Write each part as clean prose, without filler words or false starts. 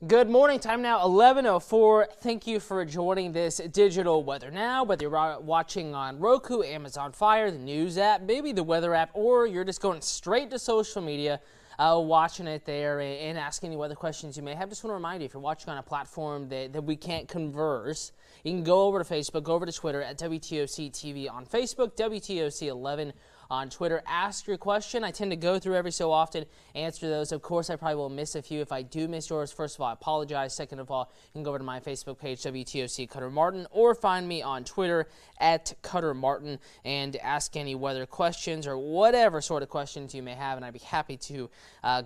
Good morning. Time now 11:04. Thank you for joining this digital weather now. Whether you're watching on Roku, Amazon Fire, the news app, maybe the weather app, or you're just going straight to social media, watching it there and asking any weather questions you may have. Just want to remind you, if you're watching on a platform that we can't converse, you can go over to Facebook, go over to Twitter at WTOC TV on Facebook, WTOC 11 on Twitter. Ask your question. I tend to go through every so often, answer those. Of course, I probably will miss a few. If I do miss yours, first of all, I apologize. Second of all, you can go over to my Facebook page, WTOC Cutter Martin, or find me on Twitter at Cutter Martin and ask any weather questions or whatever sort of questions you may have, and I'd be happy to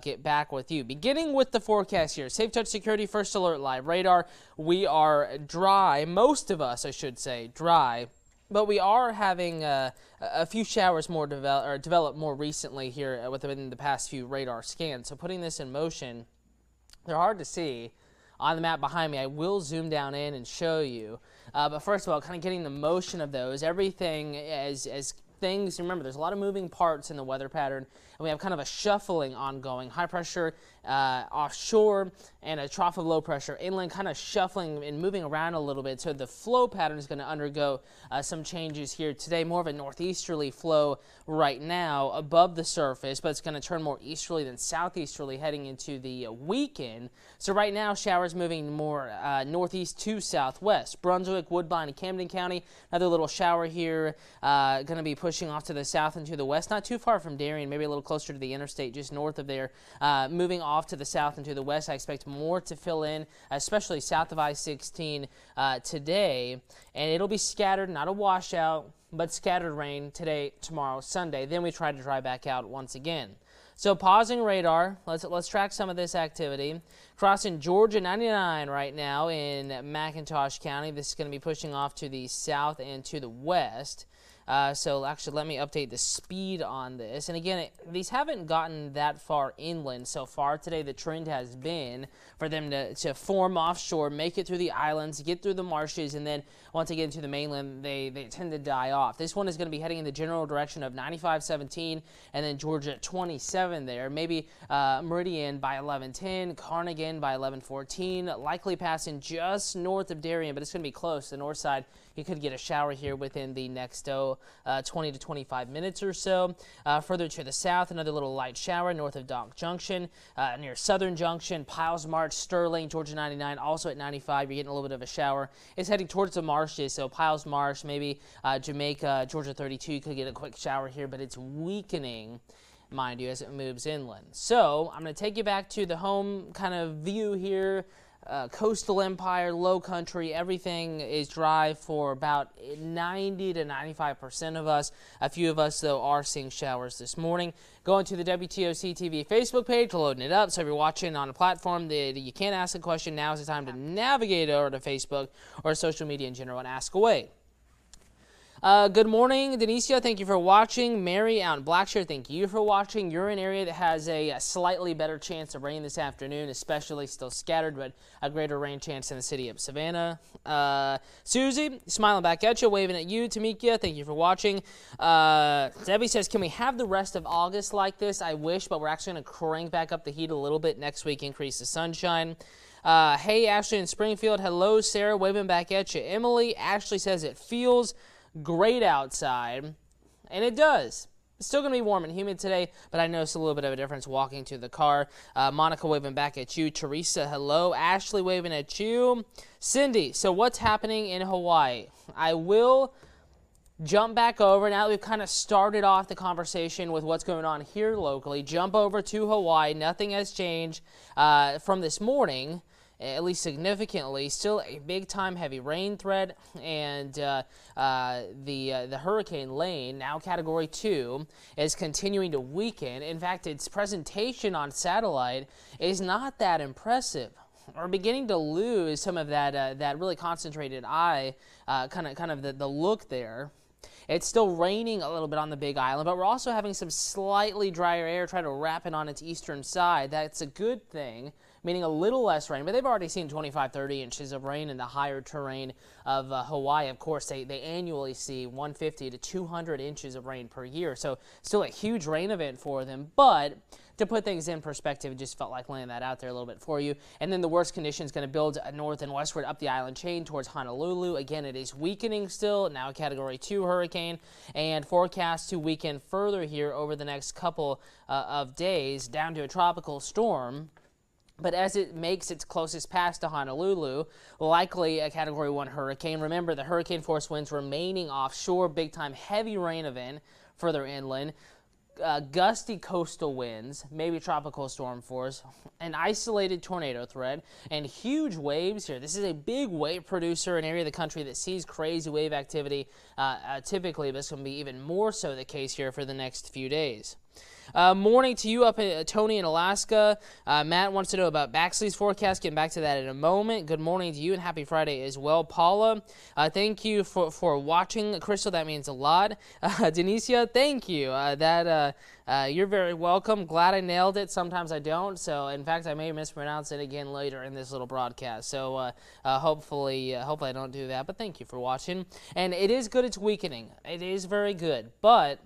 get back with you. Beginning with the forecast here, Safe Touch Security First Alert Live Radar. We are dry, most of us, I should say, dry. But we are having a few showers more develop more recently here within the past few radar scans. So putting this in motion, they're hard to see on the map behind me. I will zoom down in and show you. But first of all, kind of getting the motion of those, everything as things. Remember, there's a lot of moving parts in the weather pattern, and we have kind of a shuffling ongoing. High pressure offshore and a trough of low pressure inland, kind of shuffling and moving around a little bit. So the flow pattern is going to undergo some changes here today. More of a northeasterly flow right now above the surface, but it's going to turn more easterly than southeasterly heading into the weekend. So right now, showers moving more northeast to southwest. Brunswick, Woodbine, and Camden County. Another little shower here, going to be pushing off to the south and to the west. Not too far from Darien, maybe a little closer to the interstate, just north of there. Moving off to the south and to the west, I expect more to fill in, especially south of I-16 today. And it'll be scattered, not a washout, but scattered rain today, tomorrow, Sunday. Then we try to dry back out once again. So pausing radar, let's track some of this activity. Crossing Georgia 99 right now in McIntosh County. This is going to be pushing off to the south and to the west. So actually, let me update the speed on this. And again, these haven't gotten that far inland so far today. The trend has been for them to form offshore, make it through the islands, get through the marshes, and then once they get into the mainland, they tend to die off. This one is going to be heading in the general direction of 95-17 and then Georgia 27 there. Maybe Meridian by 11:10, Carnegie by 11:14, likely passing just north of Darien, but it's going to be close. The north side, you could get a shower here within the next 20 to 25 minutes or so. Further to the south, another little light shower north of Donk Junction, near Southern Junction, Piles March, Sterling, Georgia 99, also at 95. You're getting a little bit of a shower. It's heading towards the marshes, so Piles Marsh, maybe Jamaica, Georgia 32, you could get a quick shower here, but it's weakening, mind you, as it moves inland. So I'm going to take you back to the home kind of view here. Coastal Empire, low country, everything is dry for about 90 to 95% of us. A few of us, though, are seeing showers this morning. Going to the WTOC TV Facebook page, loading it up. So if you're watching on a platform that you can't ask a question, now is the time to navigate over to Facebook or social media in general and ask away. Good morning, Denicia. Thank you for watching. Mary out in Blackshear, thank you for watching. You're in an area that has a slightly better chance of rain this afternoon, especially still scattered, but a greater rain chance in the city of Savannah. Susie, smiling back at you, waving at you. Tamika, thank you for watching. Debbie says, can we have the rest of August like this? I wish, but we're actually going to crank back up the heat a little bit next week, increase the sunshine. Hey, Ashley in Springfield. Hello, Sarah, waving back at you. Emily, Ashley says it feels great outside, and it does. It's still going to be warm and humid today, but I noticed a little bit of a difference walking to the car. Monica waving back at you. Teresa, hello. Ashley waving at you. Cindy, so what's happening in Hawaii? I will jump back over, now that we've kind of started off the conversation with what's going on here locally, jump over to Hawaii. Nothing has changed from this morning, at least significantly. Still a big-time heavy rain threat, and the Hurricane Lane, now Category 2, is continuing to weaken. In fact, its presentation on satellite is not that impressive. We're beginning to lose some of that really concentrated eye, kind of the look there. It's still raining a little bit on the Big Island, but we're also having some slightly drier air try to wrap it on its eastern side. That's a good thing, meaning a little less rain, but they've already seen 25-30 inches of rain in the higher terrain of Hawaii. Of course, they annually see 150 to 200 inches of rain per year, so still a huge rain event for them, but to put things in perspective, it just felt like laying that out there a little bit for you. And then the worst condition is going to build north and westward up the island chain towards Honolulu. Again, it is weakening still, now a Category 2 hurricane, and forecast to weaken further here over the next couple of days down to a tropical storm. But as it makes its closest pass to Honolulu, likely a Category 1 hurricane. Remember, the hurricane force winds remaining offshore, big-time heavy rain event further inland, gusty coastal winds, maybe tropical storm force, an isolated tornado threat, and huge waves here. This is a big wave producer, an area of the country that sees crazy wave activity typically, but this will be even more so the case here for the next few days. Morning to you up in Tony in Alaska. Matt wants to know about Baxley's forecast. Getting back to that in a moment. Good morning to you and happy Friday as well. Paula, thank you for watching. Crystal, that means a lot. Denicia, thank you. You're very welcome. Glad I nailed it. Sometimes I don't. So, in fact, I may mispronounce it again later in this little broadcast. So, hopefully I don't do that. But thank you for watching. And it is good it's weakening. It is very good. But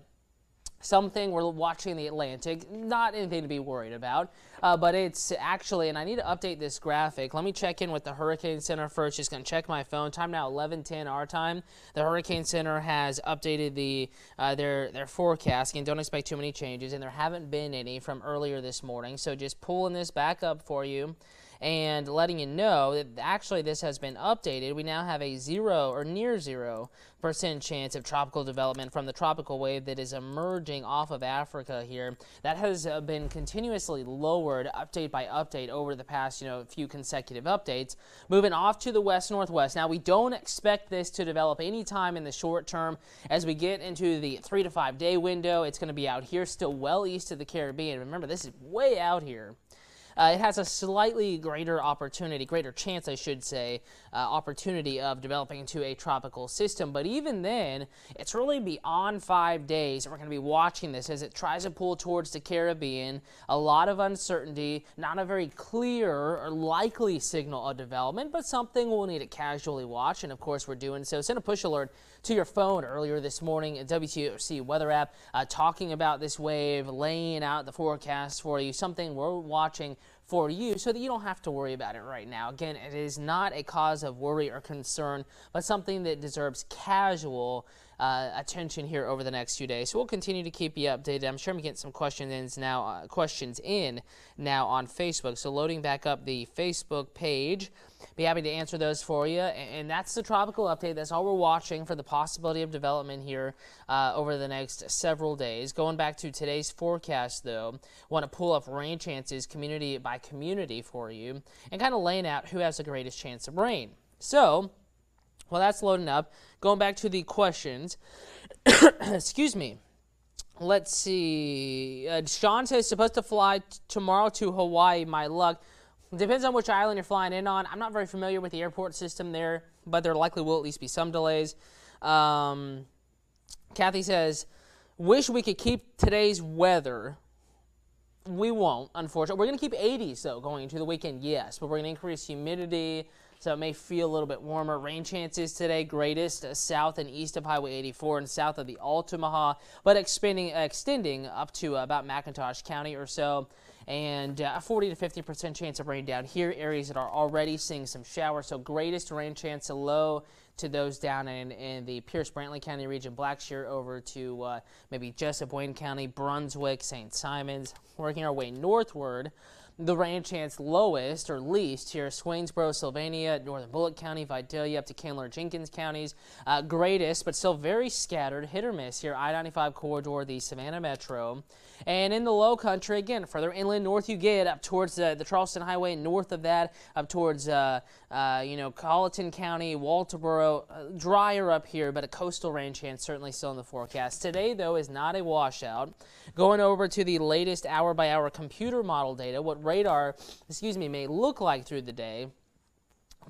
something we're watching the Atlantic, not anything to be worried about, but it's actually, and I need to update this graphic. Let me check in with the Hurricane Center first. Just going to check my phone. Time now 11:10 our time. The Hurricane Center has updated their forecast, and don't expect too many changes, and there haven't been any from earlier this morning. So just pulling this back up for you and letting you know that actually this has been updated. We now have a 0 or near 0% chance of tropical development from the tropical wave that is emerging off of Africa here. That has been continuously lowered update by update over the past few consecutive updates, moving off to the west-northwest. Now we don't expect this to develop anytime in the short term. As we get into the 3 to 5 day window, it's going to be out here still well east of the Caribbean. Remember, this is way out here. It has a slightly greater chance, I should say, opportunity of developing into a tropical system. But even then, it's really beyond 5 days. And we're going to be watching this as it tries to pull towards the Caribbean. A lot of uncertainty, not a very clear or likely signal of development, but something we'll need to casually watch. And of course, we're doing so. Send a push alert to your phone earlier this morning at WTOC weather app, talking about this wave, laying out the forecast for you, something we're watching for you so that you don't have to worry about it right now. Again, it is not a cause of worry or concern, but something that deserves casual attention here over the next few days. So we'll continue to keep you updated. I'm sure I'm getting some questions in now on Facebook. So loading back up the Facebook page. Be happy to answer those for you. And that's the tropical update. That's all we're watching for the possibility of development here over the next several days. Going back to today's forecast, though, want to pull up rain chances community by community for you and kind of laying out who has the greatest chance of rain. So, while that's loading up, going back to the questions, excuse me. Let's see. Sean says, supposed to fly tomorrow to Hawaii. My luck. Depends on which island you're flying in on. I'm not very familiar with the airport system there, but there likely will at least be some delays. Kathy says, wish we could keep today's weather. We won't, unfortunately. We're going to keep 80s, though, going into the weekend, yes, but we're going to increase humidity, so it may feel a little bit warmer. Rain chances today, greatest south and east of Highway 84 and south of the Altamaha, but extending up to about McIntosh County or so. And a 40 to 50% chance of rain down here, areas that are already seeing some showers. So greatest rain chance, low to those down in the Pierce-Brantley County region, Blackshear over to maybe Jessup, Wayne County, Brunswick, St. Simons. Working our way northward, the rain chance lowest or least here, Swainsboro, Sylvania, northern Bullock County, Vidalia, up to Candler, Jenkins counties. Greatest, but still very scattered, hit or miss here, I-95 corridor, the Savannah Metro. And in the low country, again, further inland north you get, up towards the Charleston Highway, north of that, up towards, Colleton County, Walterboro, drier up here, but a coastal rain chance certainly still in the forecast. Today, though, is not a washout. Going over to the latest hour-by-hour computer model data, what radar, may look like through the day.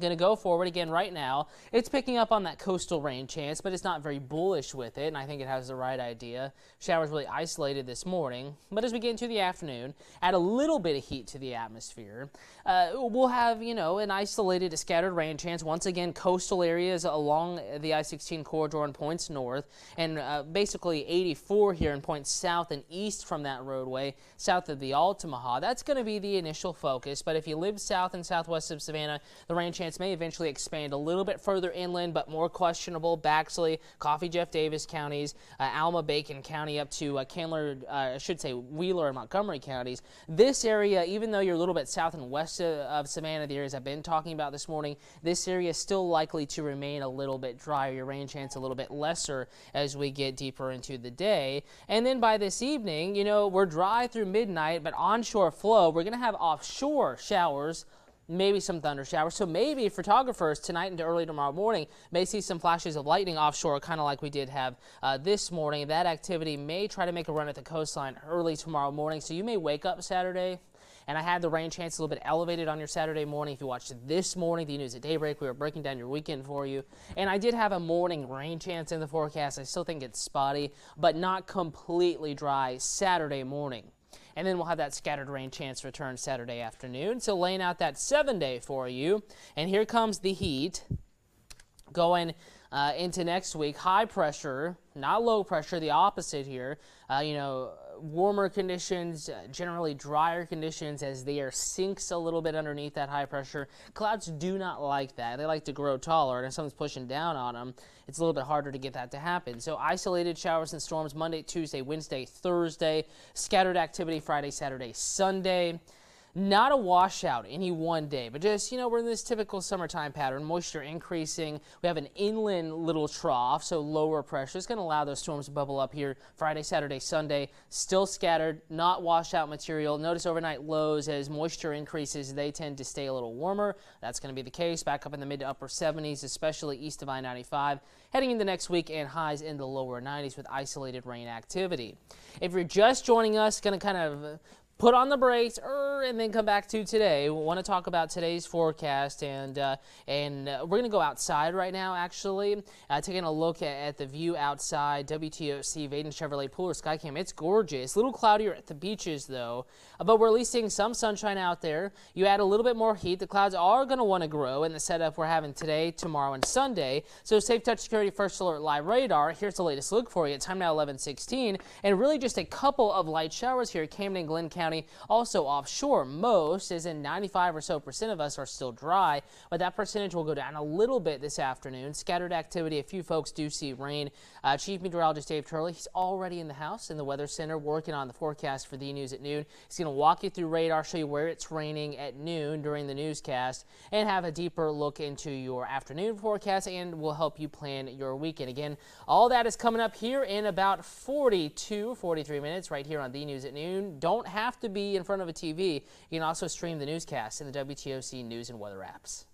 Going to go forward again right now. It's picking up on that coastal rain chance, but it's not very bullish with it, and I think it has the right idea. Showers really isolated this morning, but as we get into the afternoon, add a little bit of heat to the atmosphere, we'll have, an isolated scattered rain chance. Once again, coastal areas along the I-16 corridor and points north, and basically 84 here in points south and east from that roadway, south of the Altamaha. That's going to be the initial focus, but if you live south and southwest of Savannah, the rain chance may eventually expand a little bit further inland, but more questionable. Baxley, Coffee, Jeff Davis counties, Alma, Bacon County up to Candler, I should say Wheeler and Montgomery counties. This area, even though you're a little bit south and west of Savannah, the areas I've been talking about this morning, this area is still likely to remain a little bit drier. Your rain chance a little bit lesser as we get deeper into the day. And then by this evening, we're dry through midnight, but onshore flow, we're going to have offshore showers, maybe some thunder showers. So maybe photographers tonight into early tomorrow morning may see some flashes of lightning offshore, kind of like we did have this morning. That activity may try to make a run at the coastline early tomorrow morning. So you may wake up Saturday, and I had the rain chance a little bit elevated on your Saturday morning. If you watched this morning, the news at daybreak, we were breaking down your weekend for you. And I did have a morning rain chance in the forecast. I still think it's spotty, but not completely dry Saturday morning. And then we'll have that scattered rain chance return Saturday afternoon. So laying out that 7-day for you. And here comes the heat going into next week. High pressure, not low pressure, the opposite here. Warmer conditions, generally drier conditions as the air sinks a little bit underneath that high pressure. Clouds do not like that. They like to grow taller, and if something's pushing down on them, it's a little bit harder to get that to happen. So isolated showers and storms Monday, Tuesday, Wednesday, Thursday. Scattered activity Friday, Saturday, Sunday. Not a washout any one day, but just, we're in this typical summertime pattern. Moisture increasing. We have an inland little trough, so lower pressure is going to allow those storms to bubble up here Friday, Saturday, Sunday. Still scattered, not washout material. Notice overnight lows as moisture increases, they tend to stay a little warmer. That's going to be the case back up in the mid to upper 70s, especially east of I-95. Heading into next week, and highs in the lower 90s with isolated rain activity. If you're just joining us, going to kind of put on the brakes and then come back to today. We want to talk about today's forecast, and we're going to go outside right now, actually, taking a look at the view outside. WTOC Vaden Chevrolet Pooler Skycam. It's gorgeous. A little cloudier at the beaches, though, but we're at least seeing some sunshine out there. You add a little bit more heat. The clouds are going to want to grow in the setup we're having today, tomorrow, and Sunday. So Safe Touch Security First Alert Live Radar. Here's the latest look for you. Time now 11:16, and really just a couple of light showers here. Camden and Glenn County. Also offshore, most, as in 95% or so of us, are still dry, but that percentage will go down a little bit this afternoon. Scattered activity, a few folks do see rain. Chief Meteorologist Dave Turley, he's already in the house in the Weather Center working on the forecast for the news at noon. He's going to walk you through radar, show you where it's raining at noon during the newscast, and have a deeper look into your afternoon forecast, and will help you plan your weekend. Again, all that is coming up here in about 43 minutes right here on the news at noon. Don't have to be in front of a TV. You can also stream the newscast in the WTOC News and Weather apps.